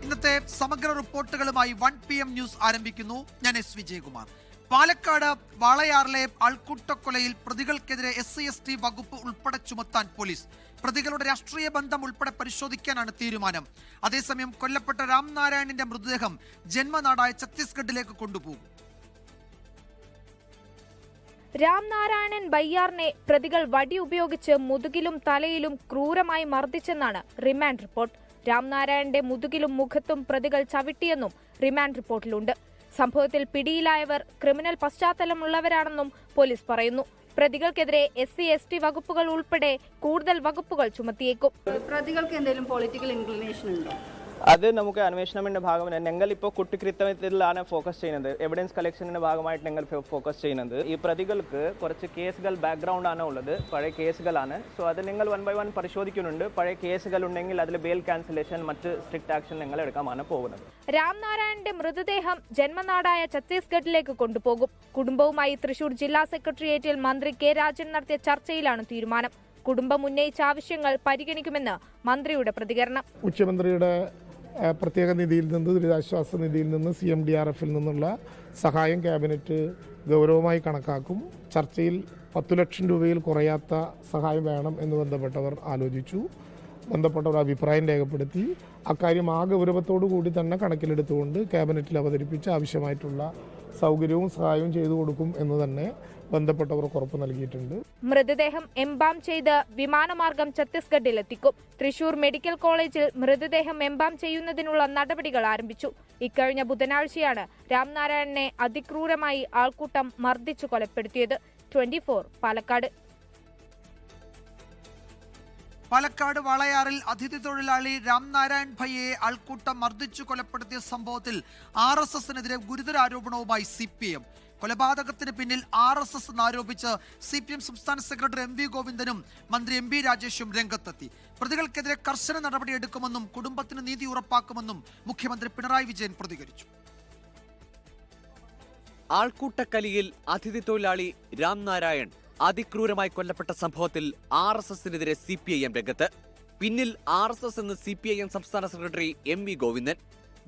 ഇന്നത്തെ സമഗ്ര റിപ്പോർട്ടുകളുമായി 1 PM news ആരംഭിക്കുന്നു. ഞാൻ എസ് വിജയകുമാർ. പാലക്കാട് വാളയാറിലെ ആൾക്കൂട്ടക്കൊലയിൽ പ്രതികൾക്കെതിരെ SC/ST വകുപ്പ് ഉൾപ്പെടെ ചുമത്താൻ പോലീസ്. പ്രതികളുടെ രാഷ്ട്രീയ ബന്ധം ഉൾപ്പെടെ പരിശോധിക്കാനാണ് തീരുമാനം. അതേസമയം കൊല്ലപ്പെട്ട രാംനാരായണിന്റെ മൃതദേഹം ജന്മനാടായ ഛത്തീസ്ഗഡിലേക്ക് കൊണ്ടുപോകും. രാംനാരായണൻ ബയ്യാറിനെ പ്രതികൾ വടി ഉപയോഗിച്ച് മുതുകിലും തലയിലും ക്രൂരമായി മർദ്ദിച്ചെന്നാണ് റിമാൻഡ് റിപ്പോർട്ട്. രാംനാരായണന്റെ മുതുകിലും മുഖത്തും പ്രതികൾ ചവിട്ടിയെന്നും റിമാൻഡ് റിപ്പോർട്ടിലുണ്ട്. സംഭവത്തിൽ പിടിയിലായവർ ക്രിമിനൽ പശ്ചാത്തലമുള്ളവരാണെന്നും പോലീസ് പറയുന്നു. പ്രതികൾക്കെതിരെ SC/ST വകുപ്പുകൾ ഉൾപ്പെടെ കൂടുതൽ വകുപ്പുകൾ ചുമത്തിയേക്കും. പ്രതികൾക്ക് എന്തെങ്കിലും പൊളിറ്റിക്കൽ ഇൻക്ലിനേഷൻ ഉണ്ടോ? അത് നമുക്ക് അന്വേഷണത്തിന്റെ ഭാഗമാണ്. ഞങ്ങൾ ഇപ്പോൾ കുറ്റകൃത്യത്തിലാണ് ഫോക്കസ് ചെയ്യുന്നത്. എവിഡൻസ് കളക്ഷന്റെ ഭാഗമായിട്ട് ഞങ്ങൾ ഫോക്കസ് ചെയ്യുന്നത്. ഈ പ്രതികൾക്ക് കുറച്ച് കേസുകൾ ബാക്ക്ഗ്രൗണ്ട് ആണ് ഉള്ളത്, പഴയ കേസുകളാണ്. സോ അത് നിങ്ങൾ 1 by 1 പരിശോധിക്കുന്നുണ്ട്. പഴയ കേസുകൾ ഉണ്ടെങ്കിൽ അതിൽ ബെയിൽ ക്യാൻസലേഷൻ, മറ്റ് സ്ട്രിക്റ്റ് ആക്ഷൻ ഞങ്ങൾ എടുക്കാനാണ് പോകുന്നത്. രാംനാരായണന്റെ മൃതദേഹം ജന്മനാടായ ഛത്തീസ്ഗഡിലേക്ക് കൊണ്ടുപോകും. കുടുംബവുമായി തൃശൂർ ജില്ലാ സെക്രട്ടേറിയറ്റിൽ മന്ത്രി K. രാജൻ നടത്തിയ ചർച്ചയിലാണ് തീരുമാനം. കുടുംബം ഉന്നയിച്ച ആവശ്യങ്ങൾ പരിഗണിക്കുമെന്ന് മന്ത്രിയുടെ പ്രതികരണം. മുഖ്യമന്ത്രിയുടെ പ്രത്യേക നിധിയിൽ നിന്ന്, ദുരിതാശ്വാസ നിധിയിൽ നിന്ന്, CMDRF-ൽ നിന്നുള്ള സഹായം ക്യാബിനറ്റ് ഗൗരവമായി കണക്കാക്കും. ചർച്ചയിൽ 10 ലക്ഷം രൂപയിൽ കുറയാത്ത സഹായം വേണം എന്ന് ബന്ധപ്പെട്ടവർ ആലോചിച്ചു. ബന്ധപ്പെട്ടവർ അഭിപ്രായം രേഖപ്പെടുത്തി. അക്കാര്യം ആ ഗൗരവത്തോടു കൂടി തന്നെ കണക്കിലെടുത്തുകൊണ്ട് ക്യാബിനറ്റിൽ അവതരിപ്പിച്ച് ആവശ്യമായിട്ടുള്ള സൗകര്യവും സഹായവും ചെയ്തു കൊടുക്കും എന്ന് തന്നെ ബന്ധപ്പെട്ടവർക്ക് ഉറപ്പ് നൽകിയിട്ടുണ്ട്. മൃതദേഹം എംബാം ചെയ്ത് വിമാനമാർഗം ഛത്തീസ്ഗഡിൽ എത്തിക്കും. തൃശൂർ മെഡിക്കൽ കോളേജിൽ മൃതദേഹം എംബാം ചെയ്യുന്നതിനുള്ള നടപടികൾ ആരംഭിച്ചു. ഇക്കഴിഞ്ഞ ബുധനാഴ്ചയാണ് രാംനാരായണനെ അതിക്രൂരമായി ആൾക്കൂട്ടം മർദ്ദിച്ചു കൊലപ്പെടുത്തിയത്. 24 പാലക്കാട്. പാലക്കാട് വാളയാറിൽ അതിഥി തൊഴിലാളി രാംനാരായൺ ഭയ്യയെ ആൾക്കൂട്ടം മർദ്ദിച്ചു കൊലപ്പെടുത്തിയ സംഭവത്തിൽ RSSനെതിരെ ഗുരുതര ആരോപണവുമായി CPM. കൊലപാതകത്തിന് പിന്നിൽ RSS എന്നാരോപിച്ച് CPM സംസ്ഥാന സെക്രട്ടറി MV ഗോവിന്ദനും മന്ത്രി MB രാജേഷും രംഗത്തെത്തി. പ്രതികൾക്കെതിരെ കർശന നടപടിയെടുക്കുമെന്നും കുടുംബത്തിന് നീതി ഉറപ്പാക്കുമെന്നും മുഖ്യമന്ത്രി പിണറായി വിജയൻ പ്രതികരിച്ചു. ആൾക്കൂട്ടക്കലിയിൽ അതിഥി തൊഴിലാളി രാംനാരായൺ അതിക്രൂരമായി കൊല്ലപ്പെട്ട സംഭവത്തിൽ RSSനെതിരെ CPIM രംഗത്ത്. പിന്നിൽ RSS എന്ന് CPIM സംസ്ഥാന സെക്രട്ടറി MV ഗോവിന്ദൻ.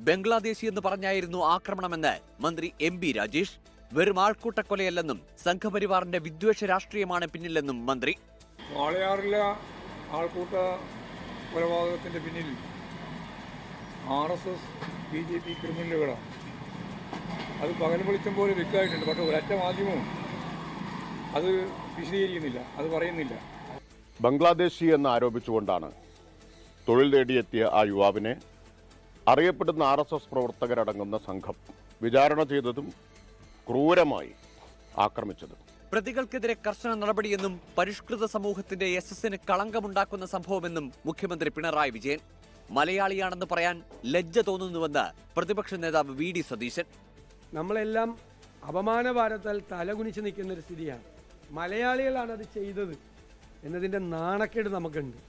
ബംഗ്ലാദേശി എന്ന് പറഞ്ഞായിരുന്നു ആക്രമണമെന്ന് മന്ത്രി MB രാജേഷ്. വെറും ആൾക്കൂട്ടക്കൊലയല്ലെന്നും സംഘപരിവാറിന്റെ വിദ്വേഷ രാഷ്ട്രീയമാണ് പിന്നിലെന്നും മന്ത്രി. വാളയാറിലെ ആൾക്കൂട്ട കൊലപാതകത്തിന്റെ പിന്നിൽ RSS BJP ക്രിമിനലുകളാണ്. അത് പകൽ വെളിച്ചം പോലെ വ്യക്തമായിട്ടുണ്ട്. പക്ഷേ ഒരൊറ്റ മാധ്യമവും അത് വിശദീകരിക്കുന്നില്ല, അത് പറയുന്നില്ല. ബംഗ്ലാദേശി എന്ന് ആരോപിച്ചുകൊണ്ടാണ് തൊഴിൽ തേടിയെത്തിയ ആ യുവാവിനെ അറിയപ്പെടുന്ന RSS പ്രവർത്തകരടങ്ങുന്ന സംഘം വിചാരണ ചെയ്തതും ക്രൂരമായി ആക്രമിച്ചതും. പ്രതികൾക്കെതിരെ കർശന നടപടിയെന്നും പരിഷ്കൃത സമൂഹത്തിന്റെ യശസ്സിന് കളങ്കമുണ്ടാക്കുന്ന സംഭവമെന്നും മുഖ്യമന്ത്രി പിണറായി വിജയൻ. മലയാളിയാണെന്ന് പറയാൻ ലജ്ജ തോന്നുന്നുവെന്ന് പ്രതിപക്ഷ നേതാവ് VD സതീശൻ. നമ്മളെല്ലാം അപമാനഭാരത്താൽ തലകുനിച്ച് നിൽക്കുന്ന ഒരു സ്ഥിതിയാണ്. മലയാളികളാണ് അത് ചെയ്തത് എന്നതിൻ്റെ നാണക്കേട് നമുക്കുണ്ട്.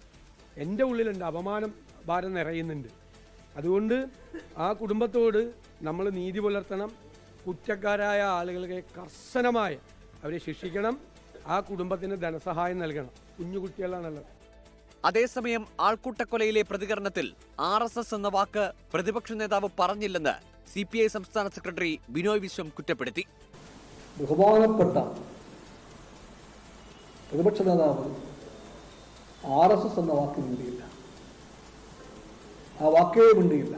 എൻ്റെ ഉള്ളിലുണ്ട്, അപമാനം ഭാരം നിറയുന്നുണ്ട്. അതുകൊണ്ട് ആ കുടുംബത്തോട് നമ്മൾ നീതി പുലർത്തണം. കുറ്റക്കാരായ ആളുകളെ കർശനമായി അവരെ ശിക്ഷിക്കണം. ആ കുടുംബത്തിന് ധനസഹായം നൽകണം. കുഞ്ഞുകുട്ടികളാണല്ലോ. അതേസമയം ആൾക്കൂട്ടക്കൊലയിലെ പ്രതികരണത്തിൽ RSS എന്ന വാക്ക് പ്രതിപക്ഷ നേതാവ് പറഞ്ഞില്ലെന്ന് CPI സംസ്ഥാന സെക്രട്ടറി ബിനോയ് വിശ്വം കുറ്റപ്പെടുത്തി. ബഹുമാനപ്പെട്ട പ്രതിപക്ഷ നേതാവ് RSS എന്ന വാക്ക് മിണ്ടിയില്ല, ആ വാക്കേ മിണ്ടിയില്ല.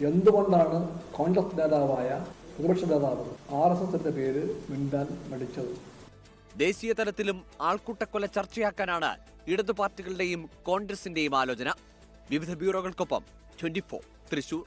എന്തുകൊണ്ടാണ് കോൺഗ്രസ് നേതാവായ പ്രതിപക്ഷ നേതാവ് RSSന്റെ പേര് മിണ്ടാൻ മടിച്ചത്? ദേശീയ തലത്തിലും ആൾക്കൂട്ടക്കൊല ചർച്ചയാക്കാനാണ് ഇടതു പാർട്ടികളുടെയും കോൺഗ്രസിന്റെയും ആലോചന. വിവിധ ബ്യൂറോകൾക്കൊപ്പം 24 തൃശൂർ.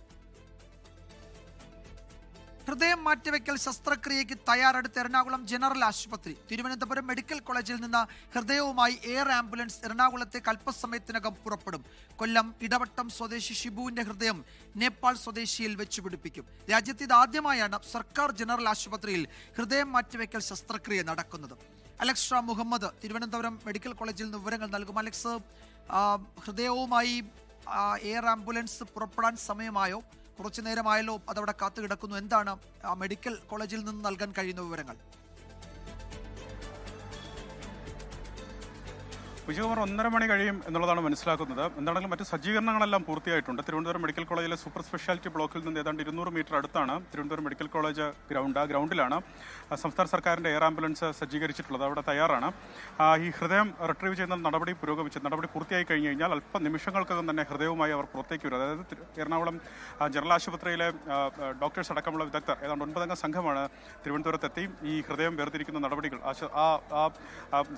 ഹൃദയം മാറ്റിവെക്കൽ ശസ്ത്രക്രിയയ്ക്ക് തയ്യാറെടുത്ത എറണാകുളം ജനറൽ ആശുപത്രി. തിരുവനന്തപുരം മെഡിക്കൽ കോളേജിൽ നിന്ന് ഹൃദയവുമായി എയർ ആംബുലൻസ് എറണാകുളത്തേക്ക് അല്പസമയത്തിനകം പുറപ്പെടും. കൊല്ലം ഇടവട്ടം സ്വദേശി ഷിബുവിന്റെ ഹൃദയം നേപ്പാൾ സ്വദേശിയിൽ വെച്ചുപിടിപ്പിക്കും. രാജ്യത്ത് ഇതാദ്യമായാണ് സർക്കാർ ജനറൽ ആശുപത്രിയിൽ ഹൃദയം മാറ്റിവെക്കൽ ശസ്ത്രക്രിയ നടക്കുന്നത്. അലക്സ് ഷാ മുഹമ്മദ് തിരുവനന്തപുരം മെഡിക്കൽ കോളേജിൽ നിന്ന് വിവരങ്ങൾ നൽകും. അലക്സ്, ഹൃദയവുമായി എയർ ആംബുലൻസ് പുറപ്പെടാൻ സമയമായോ? കുറച്ചു നേരമായല്ലോ അതവിടെ കാത്തു കിടക്കുന്നു. എന്താണ് മെഡിക്കൽ കോളേജിൽ നിന്ന് നൽകാൻ കഴിയുന്ന വിവരങ്ങൾ? വിജയകുമാർ 1:30 മണി കഴിയും എന്നുള്ളതാണ് മനസ്സിലാക്കുന്നത്. എന്താണെങ്കിലും മറ്റ് സജ്ജീകരണങ്ങളെല്ലാം പൂർത്തിയായിട്ടുണ്ട്. തിരുവനന്തപുരം മെഡിക്കൽ കോളേജിലെ സൂപ്പർ സ്പെഷ്യാലിറ്റി ബ്ലോക്കിൽ നിന്ന് ഏതാണ്ട് 200 മീറ്റർ അടുത്താണ് തിരുവനന്തപുരം മെഡിക്കൽ കോളേജ് ഗ്രൗണ്ട്. ആ ഗ്രൗണ്ടിലാണ് സംസ്ഥാന സർക്കാരിൻ്റെ എയർ ആംബുലൻസ് സജ്ജീകരിച്ചിട്ടുള്ളത്. അവിടെ തയ്യാറാണ്. ഈ ഹൃദയം റിട്രീവ് ചെയ്യുന്ന നടപടി നടപടി പൂർത്തിയായി കഴിഞ്ഞ് കഴിഞ്ഞാൽ അല്പ നിമിഷങ്ങൾക്കകം തന്നെ ഹൃദയവുമായി അവർ പുറത്തേക്ക് വരും. അതായത് എറണാകുളം ജനറൽ ആശുപത്രിയിലെ ഡോക്ടേഴ്സ് അടക്കമുള്ള വിദഗ്ധർ ഏതാണ്ട് 9 അംഗ സംഘമാണ് തിരുവനന്തപുരത്തെത്തി ഈ ഹൃദയം വേർതിരിക്കുന്ന നടപടികൾ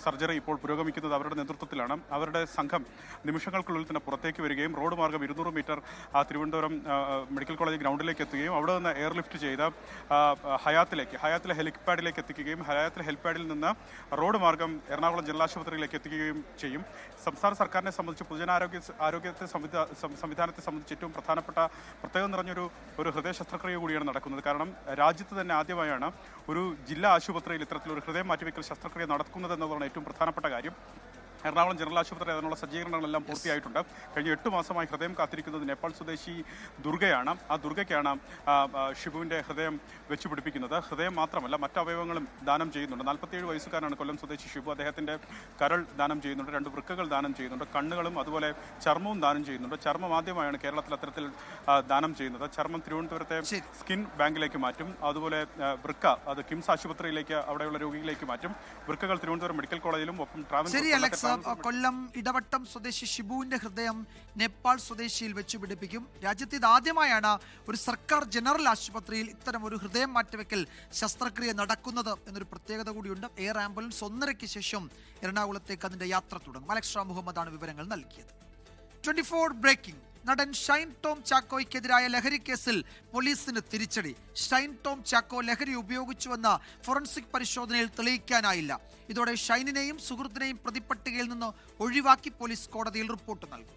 സർജറി ഇപ്പോൾ പുരോഗമിക്കുന്നത് അവരുടെ നേതൃത്വത്തിലാണ്. അവരുടെ സംഘം നിമിഷങ്ങൾക്കുള്ളിൽ തന്നെ പുറത്തേക്ക് വരികയും റോഡ് മാർഗം 200 മീറ്റർ തിരുവനന്തപുരം മെഡിക്കൽ കോളേജ് ഗ്രൗണ്ടിലേക്ക് എത്തുകയും അവിടെ നിന്ന് എയർലിഫ്റ്റ് ചെയ്ത് ഹയാത്തിലെ ഹെലിപ്പാഡിലേക്ക് എത്തിക്കുകയും ഹയാത്തിലെ ഹെലിപ്പാഡിൽ നിന്ന് റോഡ് മാർഗം എറണാകുളം ജനറൽ ആശുപത്രിയിലേക്ക് എത്തിക്കുകയും ചെയ്യും. സംസ്ഥാന സർക്കാരിനെ സംബന്ധിച്ച് പൊതുജനാരോഗ്യത്തെ സംവിധാനത്തെ സംബന്ധിച്ച് ഏറ്റവും പ്രധാനപ്പെട്ട പ്രത്യേകം നിറഞ്ഞൊരു ഹൃദയ ശസ്ത്രക്രിയ കൂടിയാണ് നടക്കുന്നത്. കാരണം രാജ്യത്ത് തന്നെ ആദ്യമായാണ് ഒരു ജില്ലാ ആശുപത്രിയിൽ ഇത്തരത്തിലൊരു ഹൃദയം മാറ്റിവെക്കൽ ശസ്ത്രക്രിയ നടക്കുന്നത് എന്നതാണ് ഏറ്റവും പ്രധാനപ്പെട്ട കാര്യം. എറണാകുളം ജനറൽ ആശുപത്രി അതിനുള്ള സജ്ജീകരണങ്ങളെല്ലാം പൂർത്തിയായിട്ടുണ്ട്. കഴിഞ്ഞ 8 മാസമായി ഹൃദയം കാത്തിരിക്കുന്നത് നേപ്പാൾ സ്വദേശി ദുർഗയാണ്. ആ ദുർഗയ്ക്കാണ് ഷിബുവിൻ്റെ ഹൃദയം വെച്ച് പിടിപ്പിക്കുന്നത്. ഹൃദയം മാത്രമല്ല മറ്റ് അവയവങ്ങളും ദാനം ചെയ്യുന്നുണ്ട്. 47 വയസ്സുകാരനാണ് കൊല്ലം സ്വദേശി ഷിബു. അദ്ദേഹത്തിൻ്റെ കരൾ ദാനം ചെയ്യുന്നുണ്ട്, 2 വൃക്കകൾ ദാനം ചെയ്യുന്നുണ്ട്, കണ്ണുകളും അതുപോലെ ചർമ്മവും ദാനം ചെയ്യുന്നുണ്ട്. ചർമ്മം ആദ്യമായാണ് കേരളത്തിൽ അത്തരത്തിൽ ദാനം ചെയ്യുന്നത്. ചർമ്മം തിരുവനന്തപുരത്തെ സ്കിൻ ബാങ്കിലേക്ക് മാറ്റും. അതുപോലെ വൃക്ക അത് കിംസ് ആശുപത്രിയിലേക്ക് അവിടെയുള്ള രോഗികളിലേക്ക് മാറ്റും. വൃക്കകൾ തിരുവനന്തപുരം മെഡിക്കൽ കോളേജിലും ഒപ്പം ട്രാവൽ കൊല്ലം ഇടവട്ടം സ്വദേശി ഷിബുവിന്റെ ഹൃദയം നേപ്പാൾ സ്വദേശിയിൽ വെച്ച് പിടിപ്പിക്കും. രാജ്യത്ത് ഇതാദ്യമായാണ് ഒരു സർക്കാർ ജനറൽ ആശുപത്രിയിൽ ഇത്തരം ഒരു ഹൃദയം മാറ്റിവെക്കൽ ശസ്ത്രക്രിയ നടക്കുന്നത് എന്നൊരു പ്രത്യേകത കൂടിയുണ്ട്. എയർ ആംബുലൻസ് 1:30 ശേഷം എറണാകുളത്തേക്ക് അതിന്റെ യാത്ര തുടങ്ങും. അലക്സ് മുഹമ്മദാണ് വിവരങ്ങൾ നൽകിയത്. 24 ബ്രേക്കിംഗ്. നടൻ ഷൈൻ ടോം ചാക്കോയ്ക്കെതിരായ ലഹരി കേസിൽ പോലീസിന് തിരിച്ചടി. ഷൈൻ ടോം ചാക്കോ ലഹരി ഉപയോഗിച്ചുവെന്ന ഫോറൻസിക് പരിശോധനയിൽ തെളിയിക്കാനായില്ല. ഇതോടെ ഷൈനിനെയും സുഹൃത്തിനെയും പ്രതിപ്പട്ടികയിൽ നിന്ന് ഒഴിവാക്കി പോലീസ് കോടതിയിൽ റിപ്പോർട്ട് നൽകും.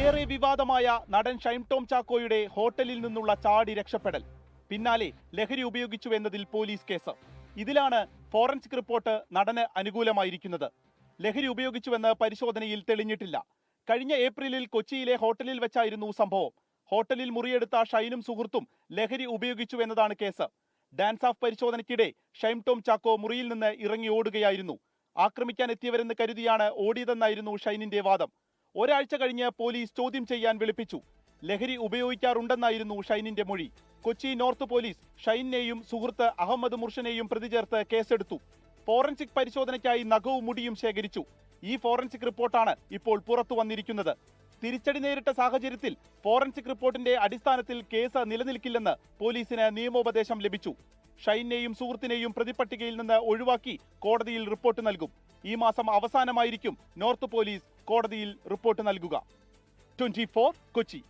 ഏറെ വിവാദമായ നടൻ ഷൈൻ ടോം ചാക്കോയുടെ ഹോട്ടലിൽ നിന്നുള്ള ചാടി രക്ഷപ്പെടൽ. പിന്നാലെ ലഹരി ഉപയോഗിച്ചു എന്നതിൽ പോലീസ് കേസ്. ഇതിലാണ് ഫോറൻസിക് റിപ്പോർട്ട് നടന് അനുകൂലമായിരിക്കുന്നത്. ലഹരി ഉപയോഗിച്ചുവെന്ന് പരിശോധനയിൽ തെളിഞ്ഞിട്ടില്ല. കഴിഞ്ഞ ഏപ്രിലിൽ കൊച്ചിയിലെ ഹോട്ടലിൽ വെച്ചായിരുന്നു സംഭവം. ഹോട്ടലിൽ മുറിയെടുത്ത ഷൈനും സുഹൃത്തും ലഹരി ഉപയോഗിച്ചു എന്നതാണ് കേസ്. ഡാൻസ് ഓഫ് പരിശോധനയ്ക്കിടെ ഷൈൻ ടോം ചാക്കോ മുറിയിൽ നിന്ന് ഇറങ്ങി ഓടുകയായിരുന്നു. ആക്രമിക്കാൻ എത്തിയവരെന്ന് കരുതിയാണ് ഓടിയതെന്നായിരുന്നു ഷൈനിന്റെ വാദം. ഒരാഴ്ച കഴിഞ്ഞ് പോലീസ് ചോദ്യം ചെയ്യാൻ വിളിപ്പിച്ചു. ലഹരി ഉപയോഗിക്കാറുണ്ടെന്നായിരുന്നു ഷൈനിന്റെ മൊഴി. കൊച്ചി നോർത്ത് പോലീസ് ഷൈനെയും സുഹൃത്ത് അഹമ്മദ് മുർഷനെയും പ്രതി ചേർത്ത് കേസെടുത്തു. ഫോറൻസിക് പരിശോധനയ്ക്കായി നഖവും മുടിയും ശേഖരിച്ചു. ഈ ഫോറൻസിക് റിപ്പോർട്ടാണ് ഇപ്പോൾ പുറത്തു വന്നിരിക്കുന്നത്. തിരിച്ചടി നേരിട്ട സാഹചര്യത്തിൽ ഫോറൻസിക് റിപ്പോർട്ടിന്റെ അടിസ്ഥാനത്തിൽ കേസ് നിലനിൽക്കില്ലെന്ന് പോലീസിന് നിയമോപദേശം ലഭിച്ചു. ഷൈനെയും സുഹൃത്തിനെയും പ്രതിപട്ടികയിൽ നിന്ന് ഒഴിവാക്കി കോടതിയിൽ റിപ്പോർട്ട് നൽകും. ഈ മാസം അവസാനമായിരിക്കും നോർത്ത് പോലീസ് കോടതിയിൽ റിപ്പോർട്ട് നൽകുക. 24 കൊച്ചി.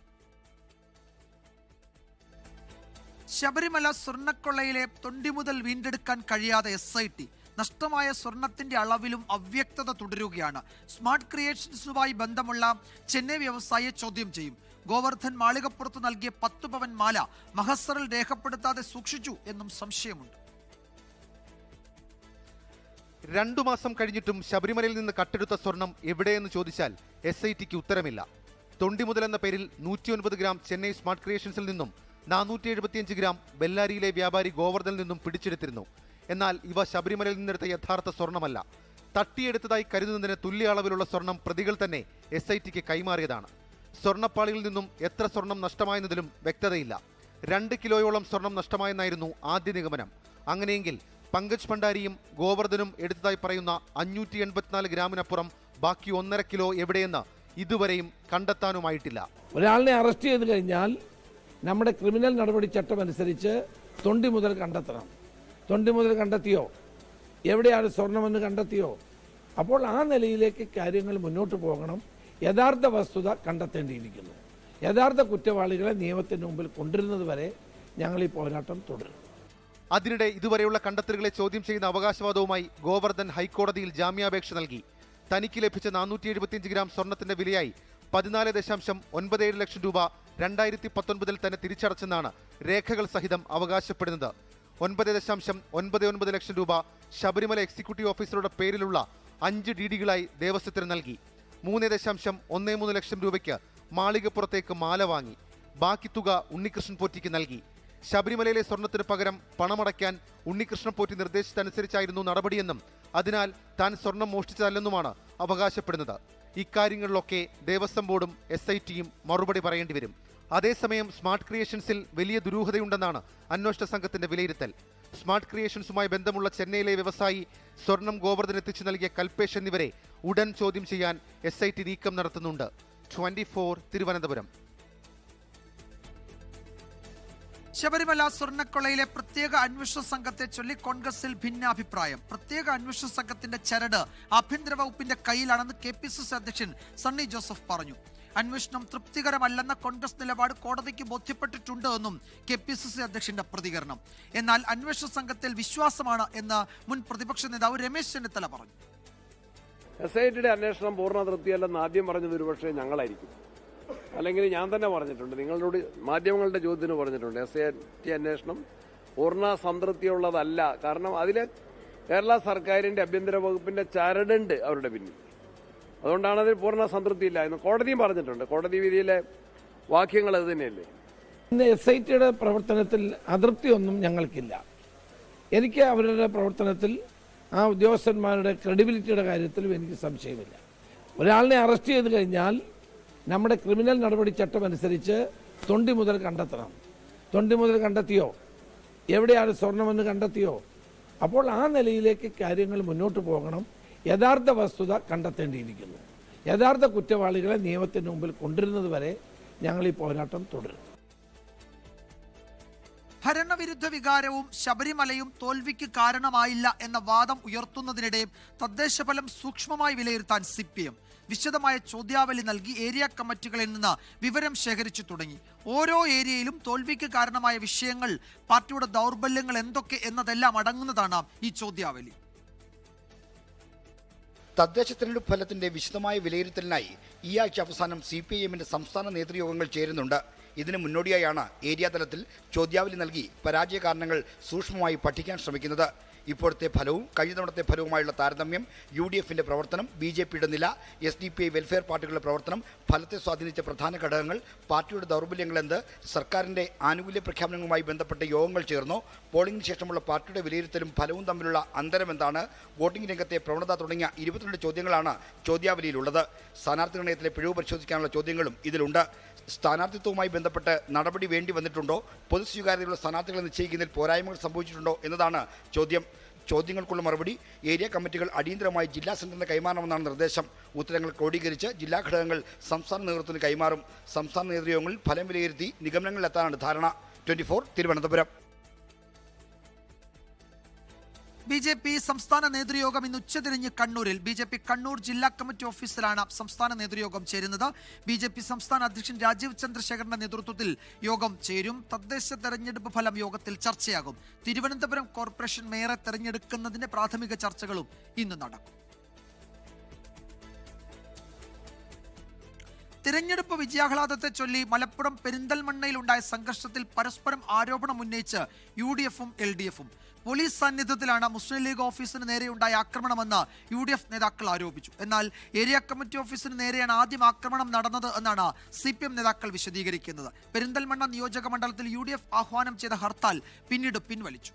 ശബരിമല സ്വർണ്ണക്കൊള്ളയിലെ തൊണ്ടി മുതൽ വീണ്ടെടുക്കാൻ കഴിയാതെ SIT. നഷ്ടമായ സ്വർണത്തിന്റെ അളവിലും അവ്യക്തത തുടരുകയാണ്. സ്മാർട്ട് ക്രിയേഷൻസുമായി ബന്ധമുള്ള ചെന്നൈ വ്യവസായിയെ ചോദ്യം ചെയ്യും. ഗോവർദ്ധൻ മാളികപ്പുറത്ത് നൽകിയ 10 പവൻ മാല മഹസറിൽ രേഖപ്പെടുത്താതെ സൂക്ഷിച്ചു എന്നും സംശയമുണ്ട്. 2 മാസം കഴിഞ്ഞിട്ടും ശബരിമലയിൽ നിന്ന് കട്ടെടുത്ത സ്വർണം എവിടെയെന്ന് ചോദിച്ചാൽ SITക്ക് ഉത്തരമില്ല. തൊണ്ടി മുതൽ എന്ന പേരിൽ 109 ഗ്രാം ചെന്നൈ സ്മാർട്ട് ക്രിയേഷൻസിൽ നിന്നും 475 ഗ്രാം ബെല്ലാരിയിലെ വ്യാപാരി ഗോവർദ്ധനിൽ നിന്നും പിടിച്ചെടുത്തിരുന്നു. എന്നാൽ ഇവ ശബരിമലയിൽ നിന്നെടുത്ത യഥാർത്ഥ സ്വർണമല്ല. തട്ടിയെടുത്തതായി കരുതുന്നതിന് തുല്യ അളവിലുള്ള സ്വർണം പ്രതികൾ തന്നെ SITക്ക് കൈമാറിയതാണ്. സ്വർണ്ണപ്പാളിയിൽ നിന്നും എത്ര സ്വർണം നഷ്ടമായെന്നതിലും വ്യക്തതയില്ല. 2 കിലോയോളം സ്വർണം നഷ്ടമായെന്നായിരുന്നു ആദ്യ നിഗമനം. അങ്ങനെയെങ്കിൽ പങ്കജ് ഭണ്ഡാരിയും ഗോവർദ്ധനും എടുത്തതായി പറയുന്ന 584 ഗ്രാമിനപ്പുറം ബാക്കി 1.5 കിലോ എവിടെയെന്ന് ഇതുവരെയും കണ്ടെത്താനുമായിട്ടില്ല. ഒരാളിനെ അറസ്റ്റ് ചെയ്ത് കഴിഞ്ഞാൽ നമ്മുടെ ക്രിമിനൽ നടപടി ചട്ടം അനുസരിച്ച് തൊണ്ടി മുതൽ കണ്ടെത്തണം. തൊണ്ടി മുതൽ കണ്ടെത്തിയോ, എവിടെയാണ് സ്വർണമെന്ന് കണ്ടെത്തിയോ, അപ്പോൾ ആ നിലയിലേക്ക് കാര്യങ്ങൾ മുന്നോട്ട് പോകണം. യഥാർത്ഥ വസ്തുത കണ്ടെത്തേണ്ടിയിരിക്കുന്നു. യഥാർത്ഥ കുറ്റവാളികളെ നിയമത്തിന് മുമ്പിൽ കൊണ്ടുവരുന്നത് വരെ ഞങ്ങൾ ഈ പോരാട്ടം തുടരും. അതിനിടെ ഇതുവരെയുള്ള കണ്ടെത്തലുകളെ ചോദ്യം ചെയ്യുന്ന അവകാശവാദവുമായി ഗോവർദ്ധൻ ഹൈക്കോടതിയിൽ ജാമ്യാപേക്ഷ നൽകി. തനിക്ക് ലഭിച്ച 475 ഗ്രാം സ്വർണത്തിന്റെ വിലയായി 14.97 ലക്ഷം രൂപ 2019 തന്നെ തിരിച്ചടച്ചെന്നാണ് രേഖകൾ സഹിതം അവകാശപ്പെടുന്നത്. 9.99 ലക്ഷം രൂപ ശബരിമല എക്സിക്യൂട്ടീവ് ഓഫീസറുടെ പേരിലുള്ള 5 DDകളായി ദേവസ്വത്തിന് നൽകി. 3.13 ലക്ഷം രൂപയ്ക്ക് മാളികപ്പുറത്തേക്ക് മാല വാങ്ങി. ബാക്കി തുക ഉണ്ണികൃഷ്ണൻ പോറ്റിക്ക് നൽകി. ശബരിമലയിലെ സ്വർണത്തിന് പകരം പണമടയ്ക്കാൻ ഉണ്ണികൃഷ്ണൻ പോറ്റി നിർദ്ദേശിച്ചതനുസരിച്ചായിരുന്നു നടപടിയെന്നും അതിനാൽ താൻ സ്വർണം മോഷ്ടിച്ചതല്ലെന്നുമാണ് അവകാശപ്പെടുന്നത്. ഇക്കാര്യങ്ങളിലൊക്കെ ദേവസ്വം ബോർഡും SITയും മറുപടി പറയേണ്ടി വരും. അതേസമയം സ്മാർട്ട് ക്രിയേഷൻസിൽ വലിയ ദുരൂഹതയുണ്ടെന്നാണ് അന്വേഷണ സംഘത്തിന്റെ വിലയിരുത്തൽ. സ്മാർട്ട് ക്രിയേഷൻസുമായി ബന്ധമുള്ള ചെന്നൈയിലെ വ്യവസായി സ്വർണം ഗോവർദ്ധൻ എത്തിച്ചു നൽകിയ കൽപേഷ് എന്നിവരെ ഉടൻ ചോദ്യം ചെയ്യാൻ SIT നീക്കം നടത്തുന്നുണ്ട്. 24 തിരുവനന്തപുരം. ശബരിമല സ്വർണ്ണക്കൊള്ളയിലെ പ്രത്യേക അന്വേഷണ സംഘത്തെ ചൊല്ലി കോൺഗ്രസിൽ ഭിന്നാഭിപ്രായം. പ്രത്യേക അന്വേഷണ സംഘത്തിന്റെ ചരട് ആഭ്യന്തര വകുപ്പിന്റെ കയ്യിലാണെന്ന് KPCC അധ്യക്ഷൻ സണ്ണി ജോസഫ് പറഞ്ഞു. അന്വേഷണം തൃപ്തികരമല്ലെന്ന കോൺഗ്രസ് നിലപാട് കോടതിക്ക് ബോധ്യപ്പെട്ടിട്ടുണ്ട് എന്നും KPCC അധ്യക്ഷന്റെ പ്രതികരണം. എന്നാൽ അന്വേഷണ സംഘത്തിൽ വിശ്വാസമാണ് എന്ന് മുൻ പ്രതിപക്ഷ നേതാവ് രമേശ് ചെന്നിത്തല പറഞ്ഞു. SITയുടെ അന്വേഷണം പൂർണ്ണ തൃപ്തിയല്ലെന്ന് ആദ്യം പറഞ്ഞത് ഒരുപക്ഷെ ഞങ്ങളായിരിക്കും, അല്ലെങ്കിൽ ഞാൻ തന്നെ പറഞ്ഞിട്ടുണ്ട്, നിങ്ങളോട് മാധ്യമങ്ങളുടെ ചോദ്യത്തിന് പറഞ്ഞിട്ടുണ്ട്. SIT അന്വേഷണം പൂർണ്ണ സംതൃപ്തിയുള്ളതല്ല. കാരണം അതിൽ കേരള സർക്കാരിന്റെ ആഭ്യന്തര വകുപ്പിന്റെ ചരടുണ്ട് അവരുടെ പിന്നിൽ. അതുകൊണ്ടാണ് അതിൽ പൂർണ്ണ സംതൃപ്തിയില്ല എന്ന് കോടതിയും പറഞ്ഞിട്ടുണ്ട്. കോടതി വിധിയിലെ വാക്യങ്ങൾ അത് തന്നെയല്ലേ. ഇന്ന് SITയുടെ പ്രവർത്തനത്തിൽ അതൃപ്തിയൊന്നും ഞങ്ങൾക്കില്ല. എനിക്ക് അവരുടെ പ്രവർത്തനത്തിൽ ആ ഉദ്യോഗസ്ഥന്മാരുടെ ക്രെഡിബിലിറ്റിയുടെ കാര്യത്തിലും എനിക്ക് സംശയമില്ല. ഒരാളിനെ അറസ്റ്റ് ചെയ്ത് കഴിഞ്ഞാൽ നമ്മുടെ ക്രിമിനൽ നടപടി ചട്ടം അനുസരിച്ച് തൊണ്ടി മുതൽ കണ്ടെത്തണം. തൊണ്ടി മുതൽ കണ്ടെത്തിയോ, എവിടെയാണ് സ്വർണമെന്ന് കണ്ടെത്തിയോ, അപ്പോൾ ആ നിലയിലേക്ക് കാര്യങ്ങൾ മുന്നോട്ട് പോകണം. യഥാർത്ഥ വസ്തുത കണ്ടെത്തേണ്ടിയിരിക്കുന്നു. യഥാർത്ഥ കുറ്റവാളികളെ നിയമത്തിന് മുമ്പിൽ കൊണ്ടുവരുന്നത് വരെ ഞങ്ങൾ ഈ പോരാട്ടം തുടരും. ഭരണവിരുദ്ധ വികാരവും ശബരിമലയും തോൽവിക്ക് കാരണമായില്ല എന്ന വാദം ഉയർത്തുന്നതിനിടെ തദ്ദേശഫലം സൂക്ഷ്മമായി വിലയിരുത്താൻ CPM വിശദമായ ചോദ്യാവലി നൽകി ഏരിയ കമ്മിറ്റികളിൽ നിന്ന് വിവരം ശേഖരിച്ചു തുടങ്ങി. ഓരോ ഏരിയയിലും തോൽവിക്ക് കാരണമായ വിഷയങ്ങൾ, പാർട്ടിയുടെ ദൗർബല്യങ്ങൾ എന്തൊക്കെ എന്നതെല്ലാം അടങ്ങുന്നതാണ് ഈ ചോദ്യാവലി. തദ്ദേശ തെരഞ്ഞെടുപ്പ് ഫലത്തിന്റെ വിശദമായ വിലയിരുത്തലിനായി ഈ ആഴ്ച അവസാനം CPIMന്റെ സംസ്ഥാന നേതൃയോഗങ്ങൾ ചേരുന്നുണ്ട്. ഇതിന് മുന്നോടിയായാണ് ഏരിയ തലത്തിൽ ചോദ്യാവലി നൽകി പരാജയ കാരണങ്ങൾ സൂക്ഷ്മമായി പഠിക്കാൻ ശ്രമിക്കുന്നത്. ഇപ്പോഴത്തെ ഫലവും കഴിഞ്ഞ തവണത്തെ ഫലവുമായുള്ള താരതമ്യം, UDFന്റെ പ്രവർത്തനം, BJPയുടെ നില, SDPI വെൽഫെയർ പാർട്ടികളുടെ പ്രവർത്തനം, ഫലത്തെ സ്വാധീനിച്ച പ്രധാന ഘടകങ്ങൾ, പാർട്ടിയുടെ ദൗർബല്യങ്ങളെന്ത്, സർക്കാരിന്റെ ആനുകൂല്യ പ്രഖ്യാപനങ്ങളുമായി ബന്ധപ്പെട്ട യോഗങ്ങൾ ചേർന്നോ, പോളിംഗിന് ശേഷമുള്ള പാർട്ടിയുടെ വിലയിരുത്തലും ഫലവും തമ്മിലുള്ള അന്തരം എന്താണ്, വോട്ടിംഗ് രംഗത്തെ പ്രവണത തുടങ്ങിയ 22 ചോദ്യങ്ങളാണ് ചോദ്യാവലിയിലുള്ളത്. സ്ഥാനാർത്ഥി നിർണയത്തിലെ പിഴവ് പരിശോധിക്കാനുള്ള ചോദ്യങ്ങളും ഇതിലുണ്ട്. സ്ഥാനാർത്ഥിത്വവുമായി ബന്ധപ്പെട്ട് നടപടി വേണ്ടി വന്നിട്ടുണ്ടോ, പൊതുസ്വീകാര്യതയുള്ള സ്ഥാനാർത്ഥികളെ നിശ്ചയിക്കുന്നതിൽ പോരായ്മകൾ സംഭവിച്ചിട്ടുണ്ടോ എന്നതാണ് ചോദ്യം. ചോദ്യങ്ങൾക്കുള്ള മറുപടി ഏരിയ കമ്മിറ്റികൾ അടിയന്തരമായി ജില്ലാ സെന്ററിന് കൈമാറണമെന്നാണ് നിർദ്ദേശം. ഉത്തരങ്ങൾ ക്രോഡീകരിച്ച് ജില്ലാ ഘടകങ്ങൾ സംസ്ഥാന നേതൃത്വത്തിന് കൈമാറും. സംസ്ഥാന നേതൃയോഗങ്ങളിൽ ഫലം വിലയിരുത്തി നിഗമനങ്ങളിലെത്താനാണ് ധാരണ. 24 തിരുവനന്തപുരം. BJP സംസ്ഥാന നേതൃയോഗം ഇന്ന് ഉച്ചതിരിഞ്ഞ് കണ്ണൂരിൽ. BJP കണ്ണൂർ ജില്ലാ കമ്മിറ്റി ഓഫീസിലാണ് സംസ്ഥാന നേതൃയോഗം ചേരുന്നത്. BJP സംസ്ഥാന അധ്യക്ഷൻ രാജീവ് ചന്ദ്രശേഖരന്റെ നേതൃത്വത്തിൽ യോഗം ചേരും. തദ്ദേശ തെരഞ്ഞെടുപ്പ് ഫലം യോഗത്തിൽ ചർച്ചയാകും. തിരുവനന്തപുരം കോർപ്പറേഷൻ മേയറെ തെരഞ്ഞെടുക്കുന്നതിന്റെ പ്രാഥമിക ചർച്ചകളും ഇന്ന് നടക്കും. തിരഞ്ഞെടുപ്പ് വിജയാഹ്ലാദത്തെ ചൊല്ലി മലപ്പുറം പെരിന്തൽമണ്ണയിലുണ്ടായ സംഘർഷത്തിൽ പരസ്പരം ആരോപണം ഉന്നയിച്ച് UDFും LDFും. പോലീസ് സാന്നിധ്യത്തിലാണ് മുസ്ലിം ലീഗ് ഓഫീസിന് നേരെയുണ്ടായ ആക്രമണമെന്ന് UDF നേതാക്കൾ ആരോപിച്ചു. എന്നാൽ ഏരിയ കമ്മിറ്റി ഓഫീസിന് നേരെയാണ് ആദ്യം ആക്രമണം നടന്നത് എന്നാണ് CPM നേതാക്കൾ വിശദീകരിക്കുന്നത്. പെരിന്തൽമണ്ണ നിയോജക മണ്ഡലത്തിൽ UDF ആഹ്വാനം ചെയ്ത ഹർത്താൽ പിന്നീട് പിൻവലിച്ചു.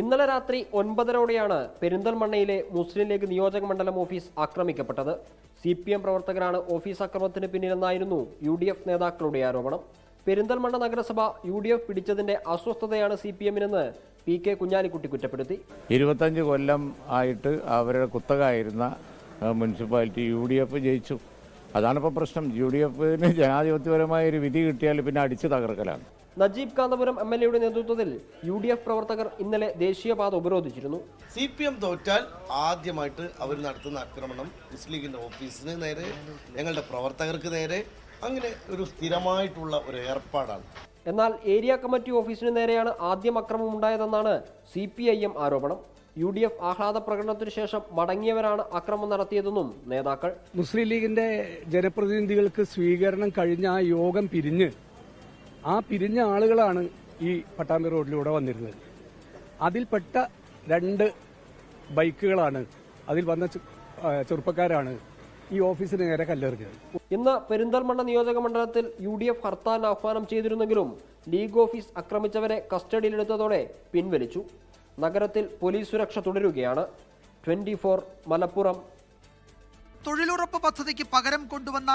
ഇന്നലെ രാത്രി 9:30ഓടെയാണ് പെരിന്തൽമണ്ണയിലെ മുസ്ലിം ലീഗ് നിയോജക മണ്ഡലം ഓഫീസ് ആക്രമിക്കപ്പെട്ടത്. CPM പ്രവർത്തകരാണ് ഓഫീസ് ആക്രമണത്തിന് പിന്നിലെന്നായിരുന്നു UDF നേതാക്കളുടെ ആരോപണം. പെരിന്തൽമണ്ണ നഗരസഭ UDF പിടിച്ചതിന്റെ അസ്വസ്ഥതയാണ് CPMനെന്ന് PK കുഞ്ഞാലിക്കുട്ടി കുറ്റപ്പെടുത്തി. 25 കൊല്ലം ആയിട്ട് അവരുടെ കുത്തകയായിരുന്ന മുനിസിപ്പാലിറ്റി UDF ജയിച്ചു. അതാണിപ്പോൾ പ്രശ്നം. UDFന് ജനാധിപത്യപരമായ ഒരു വിധി കിട്ടിയാൽ പിന്നെ അടിച്ചു തകർക്കലാണ്. നജീബ് കാന്തപുരം MLAയുടെ നേതൃത്വത്തിൽ UDF പ്രവർത്തകർ ഇന്നലെ ദേശീയപാത ഉപരോധിച്ചിരുന്നു. CPM തോറ്റാൽ ആദ്യമായിട്ട് അവർ നടത്തുന്ന ആക്രമണം മുസ്ലിം ലീഗിന്റെ ഓഫീസിന് നേരെ, ഞങ്ങളുടെ പ്രവർത്തകർക്ക് നേരെ, അങ്ങനെ ഒരു സ്ഥിരമായിട്ടുള്ള ഒരു ഏർപ്പാടാണ്. എന്നാൽ ഏരിയ കമ്മിറ്റി ഓഫീസിന് നേരെയാണ് ആദ്യം അക്രമം ഉണ്ടായതെന്നാണ് CPIM ആരോപണം. UDF ആഹ്ലാദ പ്രകടനത്തിനു ശേഷം മടങ്ങിയവരാണ് അക്രമം നടത്തിയതെന്നും നേതാക്കൾ. മുസ്ലിം ലീഗിന്റെ ജനപ്രതിനിധികൾക്ക് സ്വീകരണം കഴിഞ്ഞ ആ യോഗം പിരിഞ്ഞ് ആ പിരിഞ്ഞ ആളുകളാണ് ഈ പട്ടാമ്പി റോഡിലൂടെ വന്നിരുന്നത്. അതിൽപ്പെട്ട 2 ബൈക്കുകളാണ്, അതിൽ വന്ന ചെറുപ്പക്കാരാണ് ഈ ഓഫീസിന് നേരെ കല്ലെറിഞ്ഞത്. ഇന്ന് പെരിന്തൽമണ്ണ നിയോജക മണ്ഡലത്തിൽ UDF ഹർത്താലിന് ആഹ്വാനം ചെയ്തിരുന്നെങ്കിലും ലീഗ് ഓഫീസ് ആക്രമിച്ചവരെ കസ്റ്റഡിയിലെടുത്തതോടെ പിൻവലിച്ചു. നഗരത്തിൽ പോലീസ് സുരക്ഷ തുടരുകയാണ്. 24 മലപ്പുറം. തൊഴിലുറപ്പ് പദ്ധതിക്ക് പകരം കൊണ്ടുവന്ന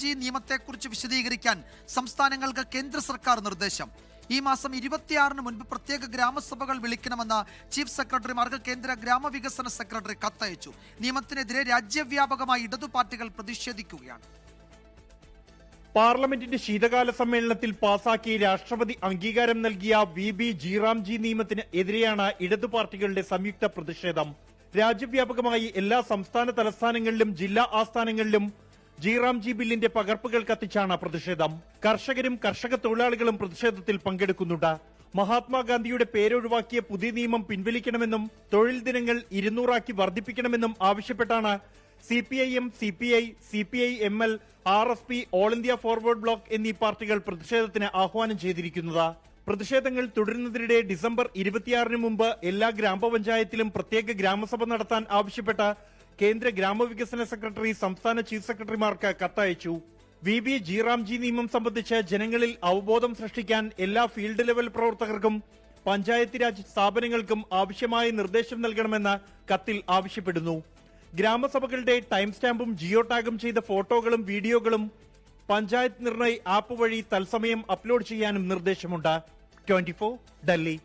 ജി നിയമത്തെക്കുറിച്ച് വിശദീകരിക്കാൻ സംസ്ഥാനങ്ങൾക്ക് കേന്ദ്ര സർക്കാർ നിർദ്ദേശം. ഈ മാസം 26-ന് മുൻപ് പ്രത്യേക ഗ്രാമസഭകൾ വിളിക്കണമെന്ന് ചീഫ് സെക്രട്ടറിമാർക്ക് കേന്ദ്ര ഗ്രാമവികസന സെക്രട്ടറി കത്തയച്ചു. നിയമത്തിനെതിരെ രാജ്യവ്യാപകമായി ഇടതു പാർട്ടികൾ പ്രതിഷേധിക്കുകയാണ്. പാർലമെന്റിന്റെ ശീതകാല സമ്മേളനത്തിൽ പാസാക്കി രാഷ്ട്രപതി അംഗീകാരം നൽകിയ VB ജി നിയമത്തിന് എതിരെയാണ് ഇടതു പാർട്ടികളുടെ സംയുക്ത പ്രതിഷേധം. രാജ്യവ്യാപകമായി എല്ലാ സംസ്ഥാന തലസ്ഥാനങ്ങളിലും ജില്ലാ ആസ്ഥാനങ്ങളിലും ജി ബില്ലിന്റെ പകർപ്പുകൾ കത്തിച്ചാണ് പ്രതിഷേധം. കർഷകരും കർഷക തൊഴിലാളികളും പ്രതിഷേധത്തിൽ പങ്കെടുക്കുന്നുണ്ട്. മഹാത്മാഗാന്ധിയുടെ പേരൊഴിവാക്കിയ പുതിയ നിയമം പിൻവലിക്കണമെന്നും തൊഴിൽ ദിനങ്ങൾ 200 വർദ്ധിപ്പിക്കണമെന്നും ആവശ്യപ്പെട്ടാണ് CPIM, CPI, CPI-ML, RSP, all India forward block എന്നീ പാർട്ടികൾ പ്രതിഷേധത്തിന് ആഹ്വാനം ചെയ്തിരിക്കുന്നത്. പ്രതിഷേധങ്ങൾ തുടരുന്നതിനിടെ ഡിസംബർ 26-ന് മുമ്പ് എല്ലാ ഗ്രാമപഞ്ചായത്തിലും പ്രത്യേക ഗ്രാമസഭ നടത്താൻ ആവശ്യപ്പെട്ട കേന്ദ്ര ഗ്രാമവികസന സെക്രട്ടറി സംസ്ഥാന ചീഫ് സെക്രട്ടറിമാർക്ക് കത്തയച്ചു. VB ജി നിയമം സംബന്ധിച്ച് ജനങ്ങളിൽ അവബോധം സൃഷ്ടിക്കാൻ എല്ലാ ഫീൽഡ് ലെവൽ പ്രവർത്തകർക്കും പഞ്ചായത്ത് രാജ് സ്ഥാപനങ്ങൾക്കും ആവശ്യമായ നിർദ്ദേശം നൽകണമെന്ന് കത്തിൽ ആവശ്യപ്പെടുന്നു. ഗ്രാമസഭകളുടെ ടൈം സ്റ്റാമ്പും ജിയോ ടാഗും ചെയ്ത ഫോട്ടോകളും വീഡിയോകളും പഞ്ചായത്ത് നിർണയ് ആപ്പ് വഴി തത്സമയം അപ്ലോഡ് ചെയ്യാനും നിർദ്ദേശമുണ്ട്. 24 ഡൽഹി.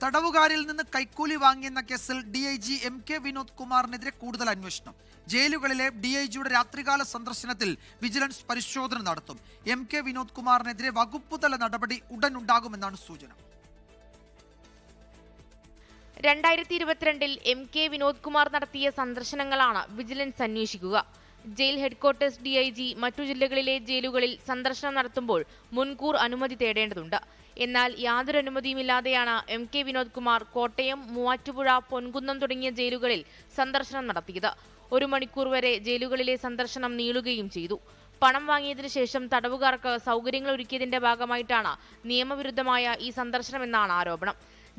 തടവുകാരിൽ നിന്ന് കൈക്കൂലി വാങ്ങിയെന്ന കേസിൽ DIG MK വിനോദ് കുമാറിനെതിരെ കൂടുതൽ അന്വേഷണം. ജയിലുകളിലെ DIGയുടെ രാത്രികാല സന്ദർശനത്തിൽ വിജിലൻസ് പരിശോധന നടത്തും. MK വിനോദ് കുമാറിനെതിരെ വകുപ്പുതല നടപടി ഉടൻ ഉണ്ടാകുമെന്നാണ് സൂചന. 2022-ൽ MK വിനോദ് കുമാർ നടത്തിയ സന്ദർശനങ്ങളാണ് വിജിലൻസ് അന്വേഷിക്കുക. ജയിൽ ഹെഡ്ക്വാർട്ടേഴ്സ് DIG മറ്റു ജില്ലകളിലെ ജയിലുകളിൽ സന്ദർശനം നടത്തുമ്പോൾ മുൻകൂർ അനുമതി തേടേണ്ടതുണ്ട്. എന്നാൽ യാതൊരു അനുമതിയുമില്ലാതെയാണ് MK വിനോദ് കുമാർ കോട്ടയം, മൂവാറ്റുപുഴ, പൊൻകുന്നം തുടങ്ങിയ ജയിലുകളിൽ സന്ദർശനം നടത്തിയത്. 1 മണിക്കൂർ വരെ ജയിലുകളിലെ സന്ദർശനം നീളുകയും ചെയ്തു. പണം വാങ്ങിയതിനു ശേഷം തടവുകാർക്ക് സൗകര്യങ്ങൾ ഒരുക്കിയതിന്റെ ഭാഗമായിട്ടാണ് നിയമവിരുദ്ധമായ ഈ സന്ദർശനമെന്നാണ് ആരോപണം.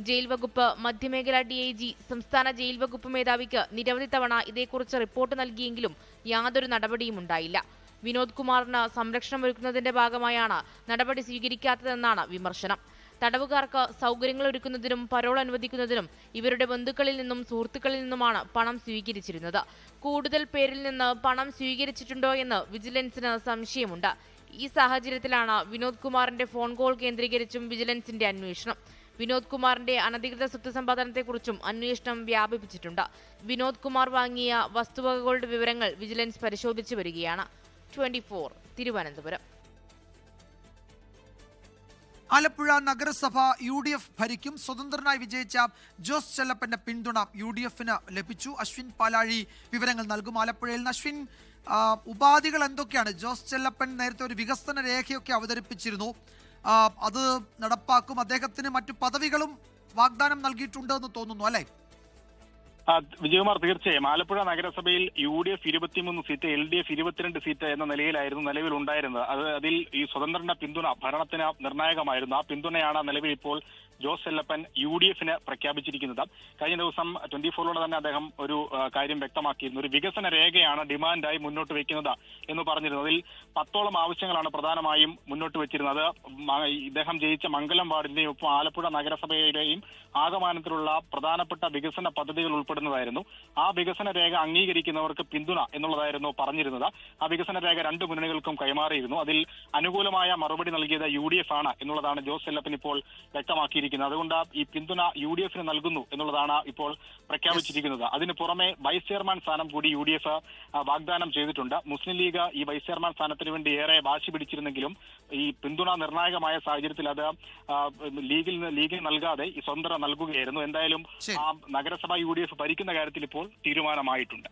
ജയിൽ വകുപ്പ്, മധ്യമേഖല DIG, സംസ്ഥാന ജയിൽ വകുപ്പ് മേധാവിക്ക് നിരവധി തവണ ഇതേക്കുറിച്ച് റിപ്പോർട്ട് നൽകിയെങ്കിലും യാതൊരു നടപടിയും ഉണ്ടായില്ല. വിനോദ് കുമാറിന് സംരക്ഷണമൊരുക്കുന്നതിന്റെ ഭാഗമായാണ് നടപടി സ്വീകരിക്കാത്തതെന്നാണ് വിമർശനം. തടവുകാർക്ക് സൗകര്യങ്ങൾ ഒരുക്കുന്നതിനും പരോൾ അനുവദിക്കുന്നതിനും ഇവരുടെ ബന്ധുക്കളിൽ നിന്നും സുഹൃത്തുക്കളിൽ നിന്നുമാണ് പണം സ്വീകരിച്ചിരുന്നത്. കൂടുതൽ പേരിൽ നിന്ന് പണം സ്വീകരിച്ചിട്ടുണ്ടോ എന്ന് വിജിലൻസിന് സംശയമുണ്ട്. ഈ സാഹചര്യത്തിലാണ് വിനോദ് കുമാറിന്റെ ഫോൺ കോൾ കേന്ദ്രീകരിച്ചും വിജിലൻസിന്റെ അന്വേഷണം. വിനോദ് കുമാറിന്റെ അനധികൃത സ്വത്ത് സമ്പാദനത്തെക്കുറിച്ചും അന്വേഷണം വ്യാപിപ്പിച്ചിട്ടുണ്ട്. വിനോദ് കുമാർ വാങ്ങിയ വസ്തുവകകളുടെ വിവരങ്ങൾ വിജിലൻസ് പരിശോധിച്ചു വരികയാണ്. 24 തിരുവനന്തപുരം. ആലപ്പുഴ നഗരസഭ UDF ഭരിക്കും. സ്വതന്ത്രനായി വിജയിച്ച ജോസ് ചെല്ലപ്പന്റെ പിന്തുണ UDF-ന് ലഭിച്ചു. അശ്വിൻ പാലാഴി വിവരങ്ങൾ നൽകും. ആലപ്പുഴയിൽ നിന്ന് അശ്വിൻ, ഉപാധികൾ എന്തൊക്കെയാണ്? ജോസ് ചെല്ലപ്പൻ നേരത്തെ ഒരു വികസന രേഖയൊക്കെ അവതരിപ്പിച്ചിരുന്നു. അത് നടപ്പാക്കും. അദ്ദേഹത്തിന് മറ്റു പദവികളും വാഗ്ദാനം നൽകിയിട്ടുണ്ട് എന്ന് തോന്നുന്നു, അല്ലേ? വിജയകുമാർ, തീർച്ചയായും ആലപ്പുഴ നഗരസഭയിൽ UDF 23 സീറ്റ്, LDF 22 സീറ്റ് എന്ന നിലയിലായിരുന്നു നിലവിൽ ഉണ്ടായിരുന്നത്. അതിൽ ഈ സ്വതന്ത്രന്റെ പിന്തുണ ഭരണത്തിന് നിർണായകമായിരുന്നു. ആ പിന്തുണയാണ് നിലവിൽ ഇപ്പോൾ ജോസ് ചെല്ലപ്പൻ UDF-ന് പ്രഖ്യാപിച്ചിരിക്കുന്നത്. കഴിഞ്ഞ ദിവസം 24-ലൂടെ തന്നെ അദ്ദേഹം ഒരു കാര്യം വ്യക്തമാക്കിയിരുന്നു. ഒരു വികസന രേഖയാണ് ഡിമാൻഡായി മുന്നോട്ട് വെക്കുന്നത് എന്ന് പറഞ്ഞിരുന്നു. അതിൽ 10ഓളം ആവശ്യങ്ങളാണ് പ്രധാനമായും മുന്നോട്ട് വെച്ചിരുന്നത്. ഇദ്ദേഹം ജയിച്ച മംഗലം വാർഡിന്റെയും ഒപ്പം ആലപ്പുഴ നഗരസഭയുടെയും ആകമാനത്തിലുള്ള പ്രധാനപ്പെട്ട വികസന പദ്ധതികൾ ഉൾപ്പെടുന്നതായിരുന്നു. ആ വികസന രേഖ അംഗീകരിക്കുന്നവർക്ക് പിന്തുണ എന്നുള്ളതായിരുന്നു പറഞ്ഞിരുന്നത്. ആ വികസന രേഖ 2 മുന്നണികൾക്കും കൈമാറിയിരുന്നു. അതിൽ അനുകൂലമായ മറുപടി നൽകിയത് UDF ആണ് എന്നുള്ളതാണ് ജോസ് ചെല്ലപ്പൻ ഇപ്പോൾ വ്യക്തമാക്കിയിരിക്കുന്നത്. അതുകൊണ്ട് ഈ പിന്തുണ UDF-ന് നൽകുന്നു എന്നുള്ളതാണ് ഇപ്പോൾ പ്രഖ്യാപിച്ചിരിക്കുന്നത്. അതിന് പുറമെ വൈസ് ചെയർമാൻ സ്ഥാനം കൂടി UDF വാഗ്ദാനം ചെയ്തിട്ടുണ്ട്. മുസ്ലിം ലീഗ് ഈ വൈസ് ചെയർമാൻ സ്ഥാനത്തിന് വേണ്ടി ഏറെ വാശി പിടിച്ചിരുന്നെങ്കിലും ഈ പിന്തുണ നിർണായകമായ സാഹചര്യത്തിൽ അത് ലീഗിന് നൽകാതെ ഈ സ്വതന്ത്ര നൽകുകയായിരുന്നു. എന്തായാലും ആ നഗരസഭ UDF ഭരിക്കുന്ന കാര്യത്തിൽ ഇപ്പോൾ തീരുമാനമായിട്ടുണ്ട്.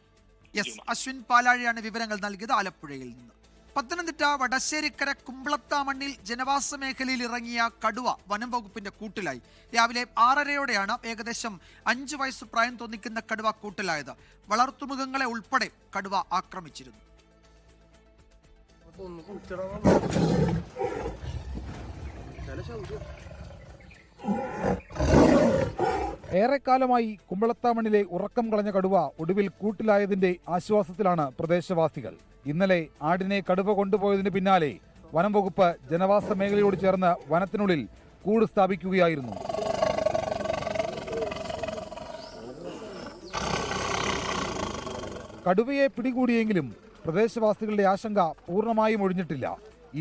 അശ്വിൻ പാലാഴിയാണ് വിവരങ്ങൾ നൽകിയത് ആലപ്പുഴയിൽ നിന്ന്. പത്തനംതിട്ട വടശ്ശേരിക്കര കുമ്പളത്താമണ്ണിൽ ജനവാസ മേഖലയിൽ ഇറങ്ങിയ കടുവ വനം വകുപ്പിന്റെ കൂട്ടിലായി. രാവിലെ 6:30യോടെയാണ് ഏകദേശം 5 വയസ്സ് പ്രായം തോന്നിക്കുന്ന കടുവ കൂട്ടിലായത്. വളർത്തുമൃഗങ്ങളെ ഉൾപ്പെടെ കടുവ ആക്രമിച്ചിരുന്നു. ഏറെക്കാലമായി കുമ്പളത്താമണ്ണിലെ ഉറക്കം കളഞ്ഞ കടുവ ഒടുവിൽ കൂട്ടിലായതിന്റെ ആശ്വാസത്തിലാണ് പ്രദേശവാസികൾ. ഇന്നലെ ആടിനെ കടുവ കൊണ്ടുപോയതിന് പിന്നാലെ വനം വകുപ്പ് ജനവാസ മേഖലയോട് ചേർന്ന് വനത്തിനുള്ളിൽ കൂട് സ്ഥാപിക്കുകയായിരുന്നു. കടുവയെ പിടികൂടിയെങ്കിലും പ്രദേശവാസികളുടെ ആശങ്ക പൂർണ്ണമായും ഒഴിഞ്ഞിട്ടില്ല.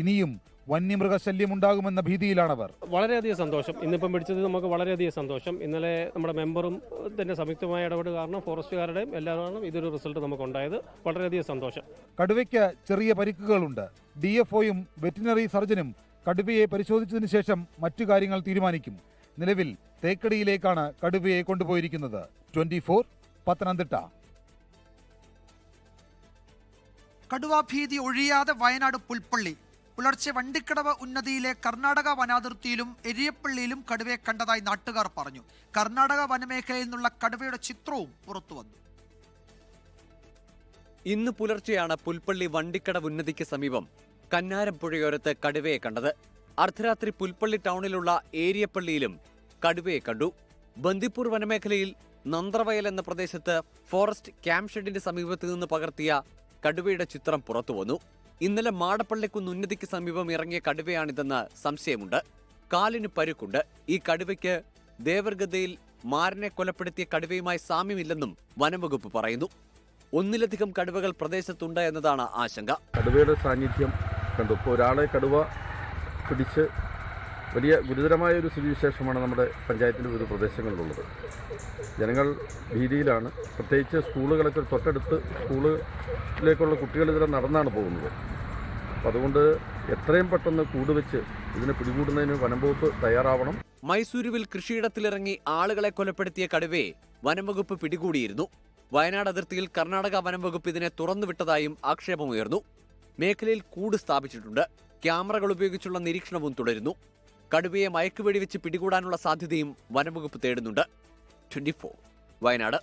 ഇനിയും വന്യമൃഗശല്യമുണ്ടാകുമെന്ന ഭീതിയിലാണവർ. വളരെയധികം സന്തോഷം. ഇന്നിപ്പം പിടിച്ചത് നമുക്ക് വളരെയധികം സന്തോഷം. ഇന്നലെ നമ്മുടെ മെമ്പറും തന്നെ സംയുക്തമായ ഇടപെടൽ കാരണം ഫോറസ്റ്റുകാരുടെയും എല്ലാവരും ഇതൊരു റിസൾട്ട് നമുക്കുണ്ടായത്. വളരെയധികം സന്തോഷം. കടുവയ്ക്ക് ചെറിയ പരിക്കുകളുണ്ട്. DFOയും വെറ്റിനറി സർജനും കടുവയെ പരിശോധിച്ചതിന് ശേഷം മറ്റു കാര്യങ്ങൾ തീരുമാനിക്കും. നിലവിൽ തേക്കടിയിലേക്കാണ് കടുവയെ കൊണ്ടുപോയിരിക്കുന്നത്. 24 പത്തനംതിട്ട. കടുവാഭീതി ഒഴിയാതെ വയനാട് പുൽപ്പള്ളി. പുലർച്ചെ വണ്ടിക്കടവ് ഉന്നതിയിലെ കർണാടക വനാതിർത്തിയിലും എരിയപ്പള്ളിയിലും കടുവയെ കണ്ടതായി നാട്ടുകാർ പറഞ്ഞു. കർണാടക വനമേഖലയിൽ നിന്നുള്ള കടുവയുടെ ചിത്രവും പുറത്തുവന്നു. ഇന്ന് പുലർച്ചെയാണ് പുൽപ്പള്ളി വണ്ടിക്കടവ് ഉന്നതിക്ക് സമീപം കന്നാരം പുഴയോരത്ത് കടുവയെ കണ്ടത്. അർദ്ധരാത്രി പുൽപ്പള്ളി ടൗണിലുള്ള ഏരിയപ്പള്ളിയിലും കടുവയെ കണ്ടു. ബന്ദിപ്പൂർ വനമേഖലയിൽ നന്ത്രവയൽ എന്ന പ്രദേശത്ത് ഫോറസ്റ്റ് ക്യാമ്പ് ഷെഡിന്റെ സമീപത്ത് നിന്ന് പകർത്തിയ കടുവയുടെ ചിത്രം പുറത്തുവന്നു. ഇന്നലെ മാടപ്പള്ളിക്കുന്ന് ഉന്നതിക്ക് സമീപം ഇറങ്ങിയ കടുവയാണിതെന്ന് സംശയമുണ്ട്. കാലിന് പരുക്കുണ്ട്. ഈ കടുവയ്ക്ക് ദേവർഗതയിൽ മാരനെ കൊലപ്പെടുത്തിയ കടുവയുമായി സാമ്യമില്ലെന്നും വനംവകുപ്പ് പറയുന്നു. ഒന്നിലധികം കടുവകൾ പ്രദേശത്തുണ്ട് എന്നതാണ് ആശങ്ക. കടുവയുടെ സാന്നിധ്യം കണ്ടു. ഇപ്പോൾ ഒരാളെ കടുവ പിടിച്ച് വലിയ ഗുരുതരമായ ഒരു സ്ഥിതിവിശേഷമാണ് നമ്മുടെ പഞ്ചായത്തിൻ്റെ വിവിധ പ്രദേശങ്ങളിലുള്ളത്. ജനങ്ങൾ ഭീതിയിലാണ്. പ്രത്യേകിച്ച് സ്കൂളുകളൊക്കെ തൊട്ടടുത്ത് സ്കൂളിലേക്കുള്ള കുട്ടികൾ ഇതിലെ നടന്നാണ് പോകുന്നത്. അപ്പം അതുകൊണ്ട് എത്രയും പെട്ടെന്ന് കൂടുവെച്ച് ഇതിനെ പിടികൂടുന്നതിന് വനംവകുപ്പ് തയ്യാറാവണം. മൈസൂരുവിൽ കൃഷിയിടത്തിലിറങ്ങി ആളുകളെ കൊലപ്പെടുത്തിയ കടുവയെ വനംവകുപ്പ് പിടികൂടിയിരുന്നു. വയനാട് അതിർത്തിയിൽ കർണാടക വനംവകുപ്പ് ഇതിനെ തുറന്നുവിട്ടതായും ആക്ഷേപമുയർന്നു. മേഖലയിൽ കൂട് സ്ഥാപിച്ചിട്ടുണ്ട്. ക്യാമറകൾ ഉപയോഗിച്ചുള്ള നിരീക്ഷണവും തുടരുന്നു. കടുവയെ മയക്കുവെടിവെച്ച് പിടികൂടാനുള്ള സാധ്യതയും വനംവകുപ്പ് തേടുന്നുണ്ട്. 24 വയനാട്.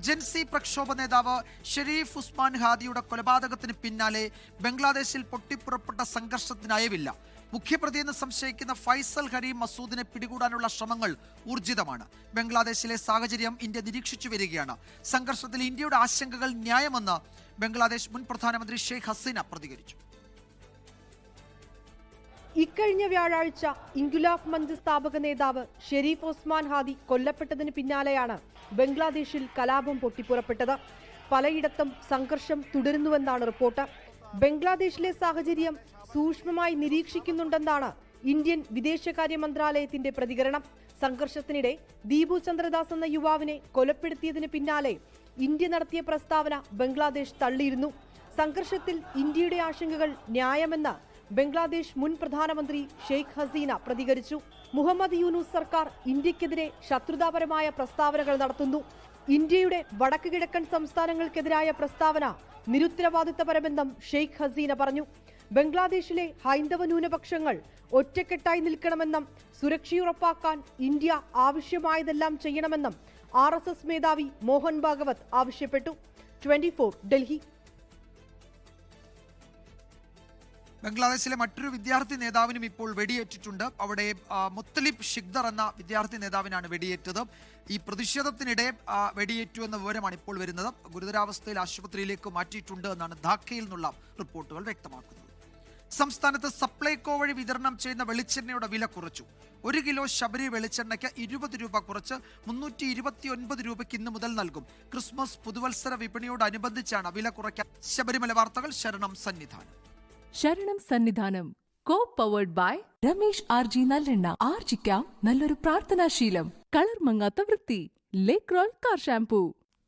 ജൻസി പ്രക്ഷോഭ നേതാവ് ഷെരീഫ് ഉസ്മാൻ ഹാദിയുടെ കൊലപാതകത്തിന് പിന്നാലെ ബംഗ്ലാദേശിൽ പൊട്ടിപ്പുറപ്പെട്ട സംഘർഷത്തിന് അയവില്ല. മുഖ്യപ്രതിയെന്ന് സംശയിക്കുന്ന ഫൈസൽ ഹരീം മസൂദിനെ പിടികൂടാനുള്ള ശ്രമങ്ങൾ ഊർജിതമാണ്. ബംഗ്ലാദേശിലെ സാഹചര്യം ഇന്ത്യ നിരീക്ഷിച്ചു വരികയാണ്. സംഘർഷത്തിൽ ഇന്ത്യയുടെ ആശങ്കകൾ ന്യായമെന്ന് ബംഗ്ലാദേശ് മുൻ പ്രധാനമന്ത്രി ഷെയ്ഖ് ഹസീന പ്രതികരിച്ചു. ഇക്കഴിഞ്ഞ വ്യാഴാഴ്ച ഇൻകുലാബ് മഞ്ച് സ്ഥാപക നേതാവ് ഷെരീഫ് ഉസ്മാൻ ഹാദി കൊല്ലപ്പെട്ടതിന് പിന്നാലെയാണ് ബംഗ്ലാദേശിൽ കലാപം പൊട്ടിപ്പുറപ്പെട്ടത്. പലയിടത്തും സംഘർഷം തുടരുന്നുവെന്നാണ് റിപ്പോർട്ട്. ബംഗ്ലാദേശിലെ സാഹചര്യം സൂക്ഷ്മമായി നിരീക്ഷിക്കുന്നുണ്ടെന്നാണ് ഇന്ത്യൻ വിദേശകാര്യ മന്ത്രാലയത്തിന്റെ പ്രതികരണം. സംഘർഷത്തിനിടെ ദീപു ചന്ദ്രദാസ് എന്ന യുവാവിനെ കൊലപ്പെടുത്തിയതിന് പിന്നാലെ ഇന്ത്യ നടത്തിയ പ്രസ്താവന ബംഗ്ലാദേശ് തള്ളിയിരുന്നു. സംഘർഷത്തിൽ ഇന്ത്യയുടെ ആശങ്കകൾ ന്യായമെന്ന് ബംഗ്ലാദേശ് മുൻ പ്രധാനമന്ത്രി ഷെയ്ഖ് ഹസീന പ്രതികരിച്ചു. മുഹമ്മദ് യൂനൂസ് സർക്കാർ ഇന്ത്യക്കെതിരെ ശത്രുതാപരമായ പ്രസ്താവനകൾ നടത്തുന്നു. ഇന്ത്യയുടെ വടക്ക് കിഴക്കൻ സംസ്ഥാനങ്ങൾക്കെതിരായ പ്രസ്താവന നിരുത്തരവാദിത്തപരമെന്നും ഷെയ്ഖ് ഹസീന പറഞ്ഞു. ബംഗ്ലാദേശിലെ ഹൈന്ദവ ന്യൂനപക്ഷങ്ങൾ ഒറ്റക്കെട്ടായി നിൽക്കണമെന്നും സുരക്ഷയുറപ്പാക്കാൻ ഇന്ത്യ ആവശ്യമായതെല്ലാം ചെയ്യണമെന്നും RSS മേധാവി മോഹൻ ഭാഗവത് ആവശ്യപ്പെട്ടു. 24 ഡൽഹി. ബംഗ്ലാദേശിലെ മറ്റൊരു വിദ്യാർത്ഥി നേതാവിനും ഇപ്പോൾ വെടിയേറ്റിട്ടുണ്ട്. അവിടെ മുത്തലിബ് ഷിഖ്ദർ എന്ന വിദ്യാർത്ഥി നേതാവിനാണ് വെടിയേറ്റത്. ഈ പ്രതിഷേധത്തിനിടെ വെടിയേറ്റു എന്ന വിവരമാണ് ഇപ്പോൾ വരുന്നത്. ഗുരുതരാവസ്ഥയിൽ ആശുപത്രിയിലേക്ക് മാറ്റിയിട്ടുണ്ട് എന്നാണ് ധാക്കയിൽ നിന്നുള്ള റിപ്പോർട്ടുകൾ വ്യക്തമാക്കുന്നത്. സംസ്ഥാനത്ത് സപ്ലൈകോ വഴി വിതരണം ചെയ്യുന്ന വെളിച്ചെണ്ണയുടെ വില കുറച്ചു. 1 കിലോ ശബരി വെളിച്ചെണ്ണയ്ക്ക് 20 രൂപ കുറച്ച് 329 രൂപയ്ക്ക് ഇന്ന് മുതൽ നൽകും. ക്രിസ്മസ് പുതുവത്സര വിപണിയോടനുബന്ധിച്ചാണ് വില കുറയ്ക്കാൻ. ശബരിമല വാർത്തകൾ ശരണം സന്നിധാനം. ശരണം സന്നിധാനം co powered by Ramesh RG നല്ലെണ്ണ. ആർജിക്കാം നല്ലൊരു പ്രാർത്ഥനാശീലം. കളർ മങ്ങാത്ത വൃത്തി. Lake roll car shampoo.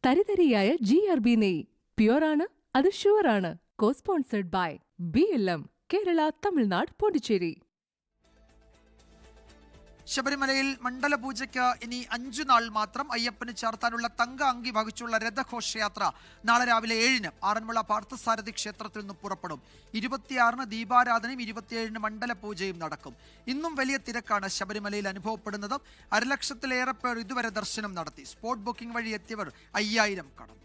തരിതരിയായ GRB നെയ്. പ്യുവറാണ്, അത് ഷുവറാണ്. Co sponsored by BLM Kerala, Tamil Nadu, Pondicherry. ശബരിമലയിൽ മണ്ഡലപൂജയ്ക്ക് ഇനി 5 നാൾ മാത്രം. അയ്യപ്പന് ചേർത്താനുള്ള തങ്ക അങ്കി വഹിച്ചുള്ള രഥഘോഷയാത്ര നാളെ രാവിലെ 7-ന് ആറന്മുള പാർത്ഥസാരഥി ക്ഷേത്രത്തിൽ നിന്ന് പുറപ്പെടും. 26-ന് ദീപാരാധനയും 27-ന് മണ്ഡലപൂജയും നടക്കും. ഇന്നും വലിയ തിരക്കാണ് ശബരിമലയിൽ അനുഭവപ്പെടുന്നത്. 1.5 ലക്ഷത്തിലേറെ പേർ ഇതുവരെ ദർശനം നടത്തി. സ്പോട്ട് ബുക്കിംഗ് വഴി എത്തിയവർ 5000 കടന്നു.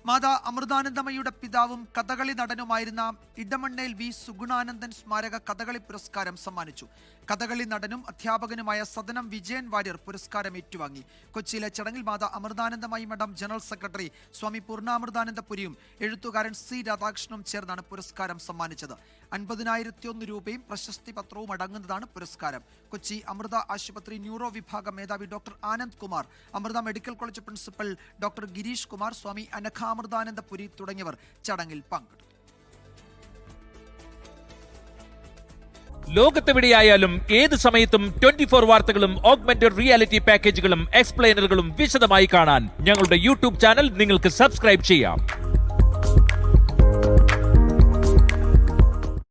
മാതാ അമൃതാനന്ദമയിയുടെ പിതാവും കഥകളി നടനുമായിരുന്ന ഇടമണ്ണേൽ വി സുഗുണാനന്ദൻ സ്മാരക കഥകളി പുരസ്കാരം സമ്മാനിച്ചു. കഥകളി നടനും അധ്യാപകനുമായ സദനം വിജയൻ വാര്യർ പുരസ്കാരം ഏറ്റുവാങ്ങി. കൊച്ചിയിലെ ചടങ്ങിൽ മാതാ അമൃതാനന്ദമയി മഠം ജനറൽ സെക്രട്ടറി സ്വാമി പൂർണ്ണാമൃതാനന്ദപുരിയും എഴുത്തുകാരൻ സി രാധാകൃഷ്ണനും ചേർന്നാണ് പുരസ്കാരം സമ്മാനിച്ചത്. 50,001 രൂപയും പ്രശസ്തി പത്രവും അടങ്ങുന്നതാണ് പുരസ്കാരം. കൊച്ചി അമൃത ആശുപത്രി ന്യൂറോ വിഭാഗം മേധാവി doctor Anand Kumar, Amrita medical college principal doctor Girish Kumar, Swami Anaghamritanandapuri തുടങ്ങിയവർ ചടങ്ങിൽ പങ്കെടുത്തു. ലോകത്തെവിടെയായാലും ഏത് സമയത്തും 24 വാർത്തകളും ഓഗ്മെന്റഡ് റിയാലിറ്റി പാക്കേജുകളും എക്സ്പ്ലെയിനറുകളും വിശദമായി കാണാൻ ഞങ്ങളുടെ യൂട്യൂബ് ചാനൽ നിങ്ങൾക്ക് സബ്സ്ക്രൈബ് ചെയ്യാം.